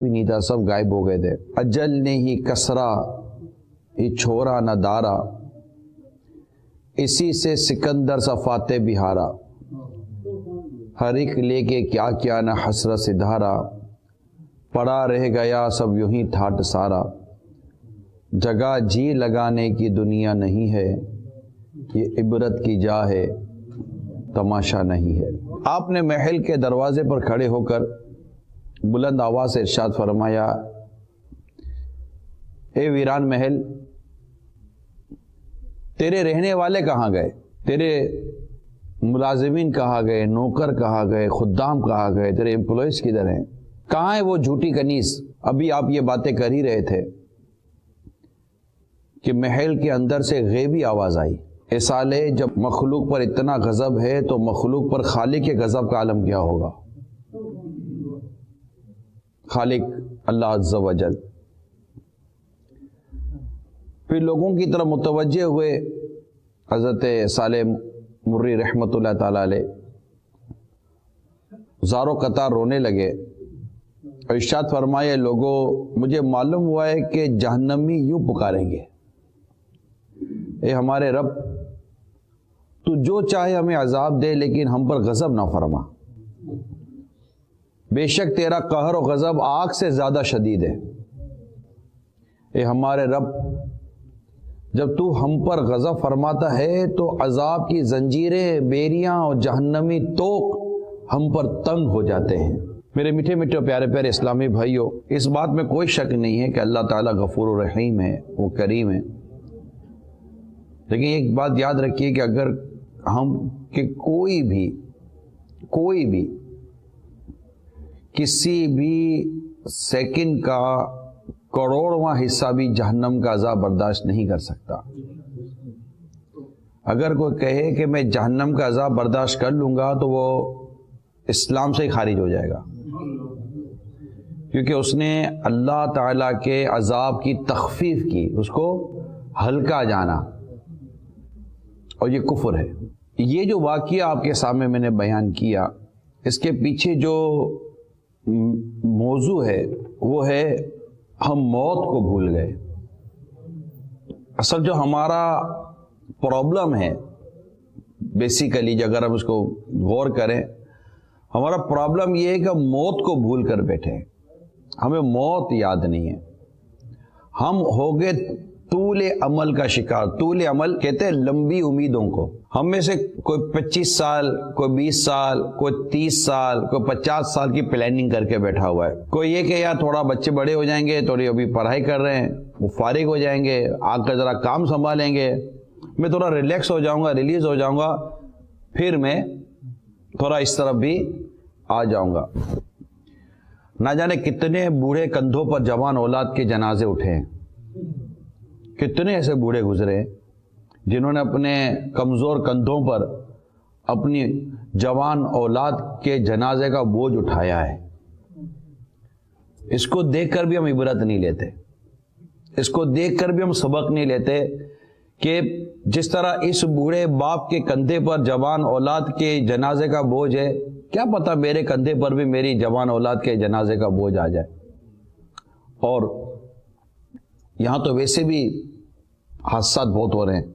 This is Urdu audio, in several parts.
بھی نہیں تھا، سب غائب ہو گئے تھے۔ اجل نے ہی کسرا یہ چھوڑا نہ دارا، اسی سے سکندر سا فاتح بہارا، ہر ایک لے کے کیا کیا نہ حسرت سے دھارا، پڑا رہ گیا سب یوں ہی ٹھاٹ سارا، جگہ جی لگانے کی دنیا نہیں ہے، یہ عبرت کی جا ہے تماشا نہیں ہے۔ آپ نے محل کے دروازے پر کھڑے ہو کر بلند آواز سے ارشاد فرمایا، اے ویران محل، تیرے رہنے والے کہاں گئے؟ تیرے ملازمین کہاں گئے؟ نوکر کہاں گئے؟ خدام کہاں گئے؟ تیرے امپلائیز کدھر ہیں؟ کہاں ہے وہ جھوٹی کنیز؟ ابھی آپ یہ باتیں کر ہی رہے تھے کہ محل کے اندر سے غیبی آواز آئی۔ اے سالے، جب مخلوق پر اتنا غضب ہے تو مخلوق پر خالق کے غضب کا عالم کیا ہوگا؟ خالق اللہ عز و جل پھر لوگوں کی طرف متوجہ ہوئے۔ حضرت صالح مری رحمۃ اللہ تعالی علیہ زاروں قطار رونے لگے، ارشاد فرمائے، لوگوں مجھے معلوم ہوا ہے کہ جہنمی یوں پکاریں گے، اے ہمارے رب، تو جو چاہے ہمیں عذاب دے لیکن ہم پر غضب نہ فرما، بے شک تیرا قہر و غضب آگ سے زیادہ شدید ہے۔ اے ہمارے رب، جب تو ہم پر غضب فرماتا ہے تو عذاب کی زنجیریں، بیریاں اور جہنمی توق ہم پر تنگ ہو جاتے ہیں۔ میرے میٹھے میٹھے پیارے پیارے اسلامی بھائیوں، اس بات میں کوئی شک نہیں ہے کہ اللہ تعالیٰ غفور و رحیم ہے، وہ کریم ہے، لیکن ایک بات یاد رکھیے کہ اگر ہم کہ کوئی بھی کسی بھی سیکنڈ کا کروڑواں حصہ بھی جہنم کا عذاب برداشت نہیں کر سکتا۔ اگر کوئی کہے کہ میں جہنم کا عذاب برداشت کر لوں گا تو وہ اسلام سے ہی خارج ہو جائے گا، کیونکہ اس نے اللہ تعالیٰ کے عذاب کی تخفیف کی، اس کو ہلکا جانا، اور یہ کفر ہے۔ یہ جو واقعہ آپ کے سامنے میں نے بیان کیا، اس کے پیچھے جو موضوع ہے وہ ہے ہم موت کو بھول گئے۔ اصل جو ہمارا پرابلم ہے بیسیکلی، اگر ہم اس کو غور کریں، ہمارا پرابلم یہ ہے کہ ہم موت کو بھول کر بیٹھے ہیں، ہمیں موت یاد نہیں ہے۔ ہم ہو گئے طول عمل کا شکار۔ طول عمل کہتے ہیں لمبی امیدوں کو۔ ہم میں سے کوئی 25 سال، کوئی 20 سال، کوئی 30 سال، کوئی 50 سال کی پلاننگ کر کے بیٹھا ہوا ہے۔ کوئی یہ کہ یار تھوڑا بچے بڑے ہو جائیں گے، تھوڑی ابھی پڑھائی کر رہے ہیں، وہ فارغ ہو جائیں گے، آ کر ذرا کام سنبھالیں گے، میں تھوڑا ریلیکس ہو جاؤں گا، ریلیز ہو جاؤں گا، پھر میں تھوڑا اس طرف بھی آ جاؤں گا۔ نہ جانے کتنے بوڑھے کندھوں پر جوان اولاد کے جنازے اٹھے ہیں، کتنے ایسے بوڑھے گزرے ہیں جنہوں نے اپنے کمزور کندھوں پر اپنی جوان اولاد کے جنازے کا بوجھ اٹھایا ہے۔ اس کو دیکھ کر بھی ہم عبرت نہیں لیتے، اس کو دیکھ کر بھی ہم سبق نہیں لیتے کہ جس طرح اس بوڑھے باپ کے کندھے پر جوان اولاد کے جنازے کا بوجھ ہے، کیا پتہ میرے کندھے پر بھی میری جوان اولاد کے جنازے کا بوجھ آ جائے۔ اور یہاں تو ویسے بھی حادثات بہت ہو رہے ہیں،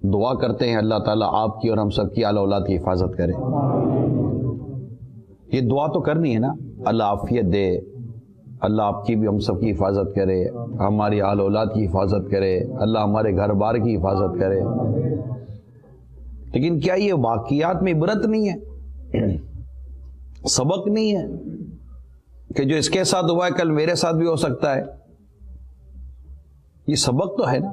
دعا کرتے ہیں اللہ تعالیٰ آپ کی اور ہم سب کی آل اولاد کی حفاظت کرے۔ یہ دعا تو کرنی ہے نا، اللہ عافیت دے، اللہ آپ کی بھی ہم سب کی حفاظت کرے، ہماری آل اولاد کی حفاظت کرے، اللہ ہمارے گھر بار کی حفاظت کرے۔ لیکن کیا یہ واقعات میں عبرت نہیں ہے، سبق نہیں ہے کہ جو اس کے ساتھ ہوا ہے کل میرے ساتھ بھی ہو سکتا ہے؟ یہ سبق تو ہے نا۔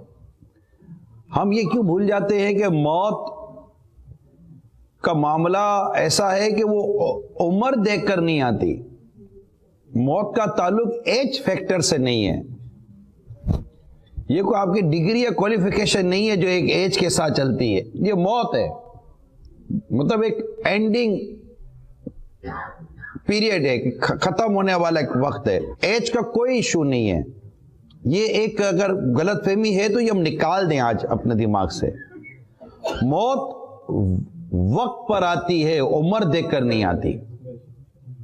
ہم یہ کیوں بھول جاتے ہیں کہ موت کا معاملہ ایسا ہے کہ وہ عمر دیکھ کر نہیں آتی، موت کا تعلق ایج فیکٹر سے نہیں ہے، یہ کوئی آپ کی ڈگری یا کوالیفیکیشن نہیں ہے جو ایک ایج کے ساتھ چلتی ہے، یہ موت ہے، مطلب ایک اینڈنگ پیریڈ ہے، ختم ہونے والا ایک وقت ہے، ایج کا کوئی ایشو نہیں ہے۔ یہ ایک اگر غلط فہمی ہے تو یہ ہم نکال دیں آج اپنے دماغ سے۔ موت وقت پر آتی ہے، عمر دیکھ کر نہیں آتی۔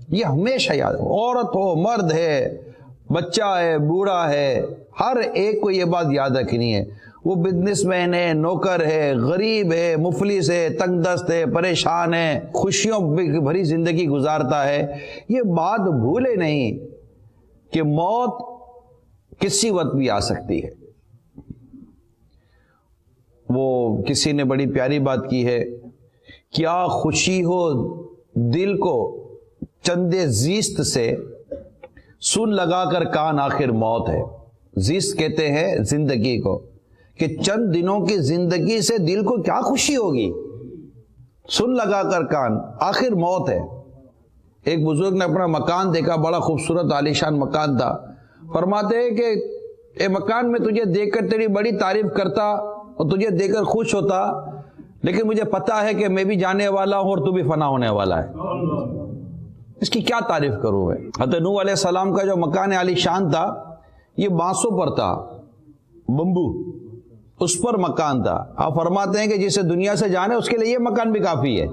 یہ ہمیشہ یاد، عورت ہو مرد ہے، بچہ ہے بوڑھا ہے، ہر ایک کو یہ بات یاد رکھنی ہے، وہ بزنس مین ہے، نوکر ہے، غریب ہے، مفلس ہے، تنگ دست ہے، پریشان ہے، خوشیوں بھری زندگی گزارتا ہے، یہ بات بھولے نہیں کہ موت کسی وقت بھی آ سکتی ہے۔ وہ کسی نے بڑی پیاری بات کی ہے، کیا خوشی ہو دل کو چندے زیست سے، سن لگا کر کان آخر موت ہے۔ زیست کہتے ہیں زندگی کو، کہ چند دنوں کی زندگی سے دل کو کیا خوشی ہوگی، سن لگا کر کان آخر موت ہے۔ ایک بزرگ نے اپنا مکان دیکھا، بڑا خوبصورت عالیشان مکان تھا، فرماتے ہیں کہ اے مکان میں تجھے دیکھ کر تیری بڑی تعریف کرتا اور تجھے دیکھ کر خوش ہوتا، لیکن مجھے پتا ہے کہ میں بھی جانے والا ہوں اور تو بھی فنا ہونے والا ہے، اس کی کیا تعریف کروں میں۔ حضرت نوح علیہ السلام کا جو مکان عالیشان تھا یہ بانسوں پر تھا، بمبو، اس پر مکان تھا۔ آپ فرماتے ہیں کہ جسے دنیا سے جانے اس کے لیے یہ مکان بھی کافی ہے۔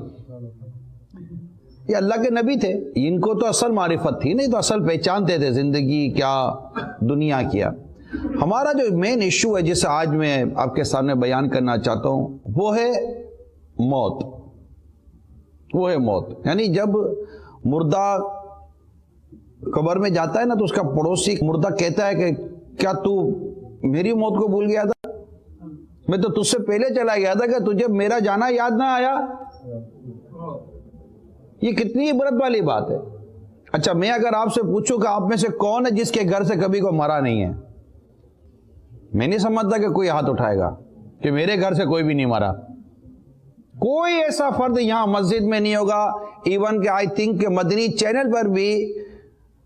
یہ اللہ کے نبی تھے، ان کو تو اصل معرفت تھی، نہیں تو اصل پہچانتے تھے زندگی کیا، دنیا کیا۔ ہمارا جو مین ایشو ہے جسے آج میں آپ کے سامنے بیان کرنا چاہتا ہوں وہ ہے موت، وہ ہے موت۔ یعنی جب مردہ قبر میں جاتا ہے نا تو اس کا پڑوسی مردہ کہتا ہے کہ کیا تو میری موت کو بھول گیا تھا، میں تو تجھ سے پہلے چلا گیا تھا کہ تجھے میرا جانا یاد نہ آیا۔ یہ کتنی عبرت والی بات ہے۔ اچھا میں اگر آپ سے پوچھوں کہ آپ میں سے کون ہے جس کے گھر سے کبھی کوئی مرا نہیں ہے، میں نہیں سمجھتا کہ کوئی ہاتھ اٹھائے گا کہ میرے گھر سے کوئی بھی نہیں مرا۔ کوئی ایسا فرد یہاں مسجد میں نہیں ہوگا، ایون کہ آئی تھنک کہ مدنی چینل پر بھی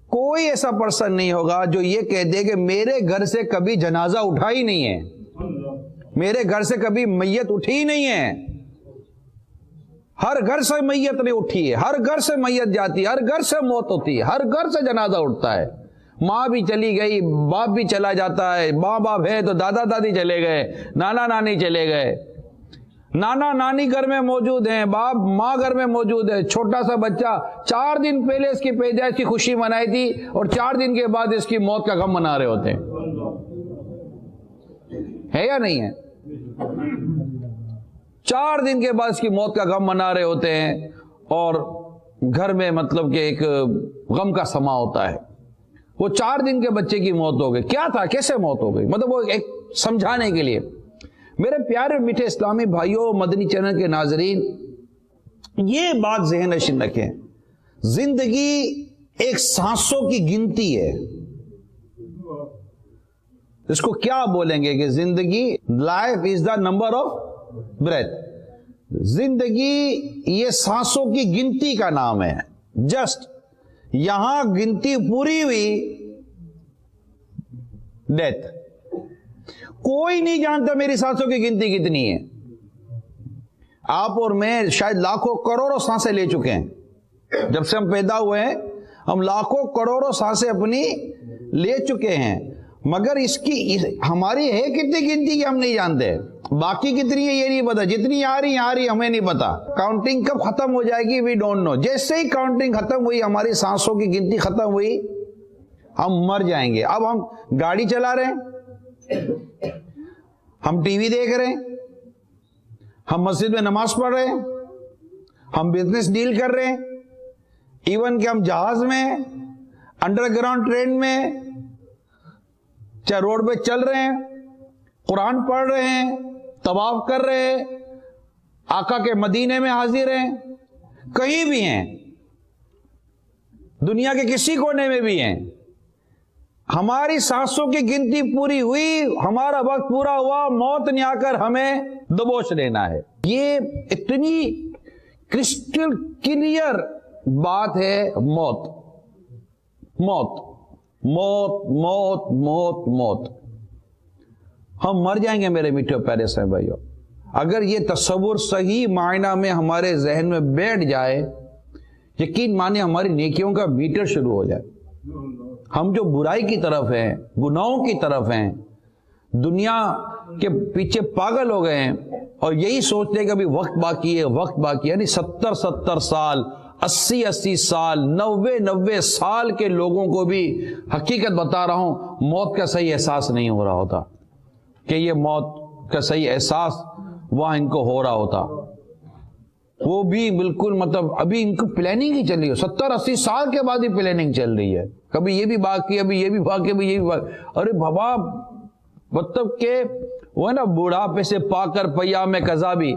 کوئی ایسا پرسن نہیں ہوگا جو یہ کہہ دے کہ میرے گھر سے کبھی جنازہ اٹھا ہی نہیں ہے، میرے گھر سے کبھی میت اٹھی ہی نہیں ہے۔ ہر گھر سے میت نہیں اٹھی ہے، ہر گھر سے میت جاتی ہے، ہر گھر سے موت ہوتی ہے، ہر گھر سے جنازہ اٹھتا ہے۔ ماں بھی چلی گئی، باپ بھی چلا جاتا ہے، ماں باپ ہے تو دادا دادی چلے گئے، نانا نانی چلے گئے، نانا نانی گھر میں موجود ہیں، باپ ماں گھر میں موجود ہے، چھوٹا سا بچہ 4 دن پہلے اس کی پیدائش کی خوشی منائی تھی اور 4 دن کے بعد اس کی موت کا غم منا رہے ہوتے ہیں، ہے یا نہیں ہے؟ 4 دن کے بعد اس کی موت کا غم منا رہے ہوتے ہیں اور گھر میں مطلب کہ ایک غم کا سما ہوتا ہے۔ وہ 4 دن کے بچے کی موت ہو گئی، کیا تھا، کیسے موت ہو گئی، مطلب وہ ایک سمجھانے کے لیے۔ میرے پیارے میٹھے اسلامی بھائیوں، مدنی چینل کے ناظرین، یہ بات ذہن نشین رکھیں، زندگی ایک سانسوں کی گنتی ہے۔ اس کو کیا بولیں گے کہ زندگی، life is the number of breath, زندگی یہ سانسوں کی گنتی کا نام ہے۔ جسٹ یہاں گنتی پوری ہوئی، ڈیتھ۔ کوئی نہیں جانتا میری سانسوں کی گنتی کتنی ہے۔ آپ اور میں شاید لاکھوں کروڑوں سانسیں لے چکے ہیں، جب سے ہم پیدا ہوئے ہیں ہم لاکھوں کروڑوں سانسیں اپنی لے چکے ہیں، مگر اس کی ہماری ہے کتنی گنتی کہ ہم نہیں جانتے، باقی کتنی ہے یہ نہیں پتا، جتنی آ رہی ہمیں نہیں پتا، کاؤنٹنگ کب ختم ہو جائے گی وی ڈونٹ نو۔ جیسے ہی کاؤنٹنگ ختم ہوئی، ہماری سانسوں کی گنتی ختم ہوئی، ہم مر جائیں گے۔ اب ہم گاڑی چلا رہے ہیں، ہم ٹی وی دیکھ رہے ہیں، ہم مسجد میں نماز پڑھ رہے ہیں، ہم بزنس ڈیل کر رہے ہیں، ایون کہ ہم جہاز میں، انڈر گراؤنڈ ٹرین میں، چاہے روڈ پہ چل رہے ہیں، قرآن پڑھ رہے ہیں، طواف کر رہے ہیں، آقا کے مدینے میں حاضر ہیں، کہیں بھی ہیں، دنیا کے کسی کونے میں بھی ہیں، ہماری سانسوں کی گنتی پوری ہوئی، ہمارا وقت پورا ہوا، موت نے آ کر ہمیں دبوچ لینا ہے۔ یہ اتنی کرسٹل کلیئر بات ہے، موت موت موت موت موت موت، ہم مر جائیں گے میرے میٹھے پیارے سے بھائیو۔ اگر یہ تصور صحیح معنی میں ہمارے ذہن میں بیٹھ جائے، یقین مانے ہماری نیکیوں کا میٹر شروع ہو جائے۔ ہم جو برائی کی طرف ہیں، گناہوں کی طرف ہیں، دنیا کے پیچھے پاگل ہو گئے ہیں اور یہی سوچتے ہیں کہ ابھی وقت باقی ہے، وقت باقی ہے، یعنی 70 سال 80 سال 90 سال کے لوگوں کو بھی حقیقت بتا رہا ہوں موت کا صحیح احساس نہیں ہو رہا ہوتا کہ یہ موت کا صحیح احساس وہاں ان کو ہو رہا ہوتا. وہ بھی بالکل مطلب ابھی ان کو پلاننگ ہی چل رہی ہے. 70-80 سال کے بعد ہی پلاننگ چل رہی ہے. کبھی یہ بھی باقی, ابھی یہ بھی باقی, ابھی یہ بھی باقی. ارے بابا مطلب کہ وہ ہے نا بوڑھاپے سے پا کر پیا میں قضا بھی,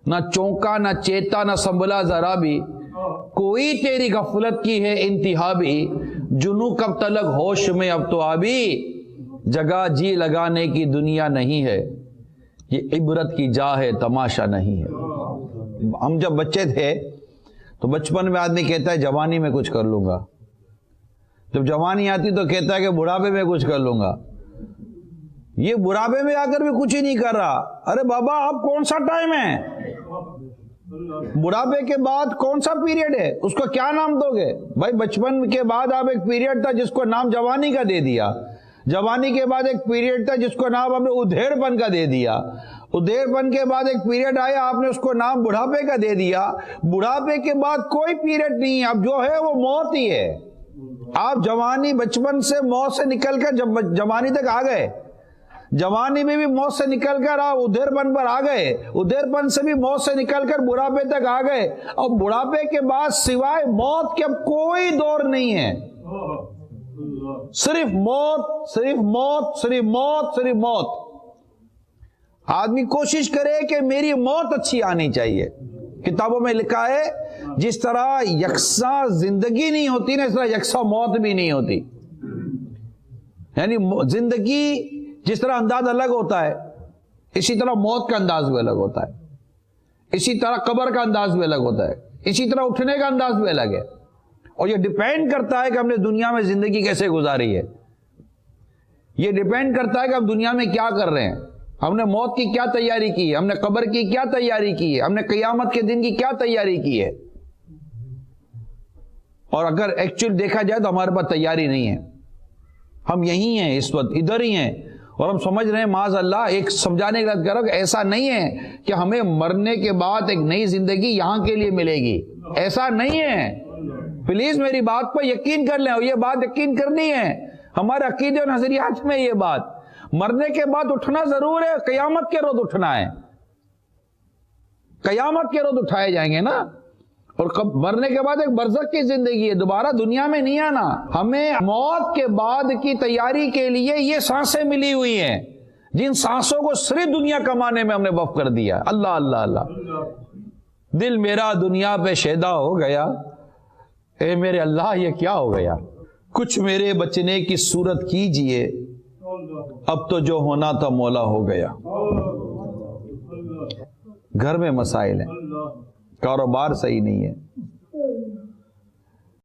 نہ چونکا نہ چیتا نہ سنبھلا ذرا بھی, کوئی تیری غفلت کی ہے انتہا بھی, جنوں کب تلک ہوش میں اب تو آبی, جگہ جی لگانے کی دنیا نہیں ہے, یہ عبرت کی جا ہے تماشا نہیں ہے. ہم جب بچے تھے تو بچپن میں آدمی کہتا ہے جوانی میں کچھ کر لوں گا, جب جوانی آتی تو کہتا ہے کہ بڑھاپے میں کچھ کر لوں گا. یہ بڑھاپے میں آ کر بھی کچھ ہی نہیں کر رہا. ارے بابا اب کون سا ٹائم ہے؟ بڑھاپے کے بعد کون سا پیریڈ ہے؟ اس کو کیا نام دو گے بھائی؟ بچپن کے بعد آپ ایک پیریڈ تھا جس کو نام جوانی کا دے دیا, جوانی کے بعد ایک پیریڈ تھا جس کو نام آپ نے ادھیڑ پن کا دے دیا, ادھیڑ پن کے بعد ایک پیریڈ آیا آپ نے اس کو نام بڑھاپے کا دے دیا, بڑھاپے کے بعد کوئی پیریڈ نہیں ہے, اب جو ہے وہ موت ہی ہے. آپ جوانی بچپن سے موت سے نکل کر جب جوانی تک آ گئے, جوانی میں بھی موت سے نکل کر آپ ادھیڑ پن پر آ گئے, ادھیڑ پن سے بھی موت سے نکل کر بڑھاپے تک آ گئے, اور بڑھاپے کے بعد سوائے موت کے اب کوئی دور نہیں ہے. صرف موت, صرف موت, صرف موت, صرف موت. آدمی کوشش کرے کہ میری موت اچھی آنی چاہیے. کتابوں میں لکھا ہے جس طرح یکساں زندگی نہیں ہوتی نا, اس طرح یکساں موت بھی نہیں ہوتی. یعنی زندگی جس طرح انداز الگ ہوتا ہے, اسی طرح موت کا انداز بھی الگ ہوتا ہے, اسی طرح قبر کا انداز بھی الگ ہوتا ہے, اسی طرح اٹھنے کا انداز بھی الگ ہے. اور یہ ڈیپینڈ کرتا ہے کہ ہم نے دنیا میں زندگی کیسے گزاری ہے. یہ ڈیپینڈ کرتا ہے کہ ہم دنیا میں کیا کر رہے ہیں, ہم نے موت کی کیا تیاری کی ہے, ہم نے قبر کی کیا تیاری کی ہے, ہم نے قیامت کے دن کی کیا تیاری کی ہے. اور اگر ایکچوئل دیکھا جائے تو ہمارے پاس تیاری نہیں ہے. ہم یہی ہیں اس وقت, ادھر ہی ہیں, اور ہم سمجھ رہے ہیں معاذ اللہ, ایک سمجھانے کی بات کر رہا ہوں کہ ایسا نہیں ہے کہ ہمیں مرنے کے بعد ایک نئی زندگی یہاں کے لیے ملے گی. ایسا نہیں ہے. پلیز میری بات پر یقین کر لیں, اور یہ بات یقین کرنی ہے. ہمارے عقیدے اور نظریات میں یہ بات, مرنے کے بعد اٹھنا ضرور ہے, قیامت کے روز اٹھنا ہے. قیامت کے روز اٹھائے جائیں گے نا, اور مرنے کے بعد ایک برزخ کی زندگی ہے, دوبارہ دنیا میں نہیں آنا. ہمیں موت کے بعد کی تیاری کے لیے یہ سانسیں ملی ہوئی ہیں, جن سانسوں کو صرف دنیا کمانے میں ہم نے وقف کر دیا. اللہ اللہ اللہ. دل میرا دنیا پہ شیدا ہو گیا, اے میرے اللہ یہ کیا ہو گیا. کچھ میرے بچنے کی صورت کیجئے, اب تو جو ہونا تھا مولا ہو گیا. گھر میں مسائل ہیں, کاروبار صحیح نہیں ہے,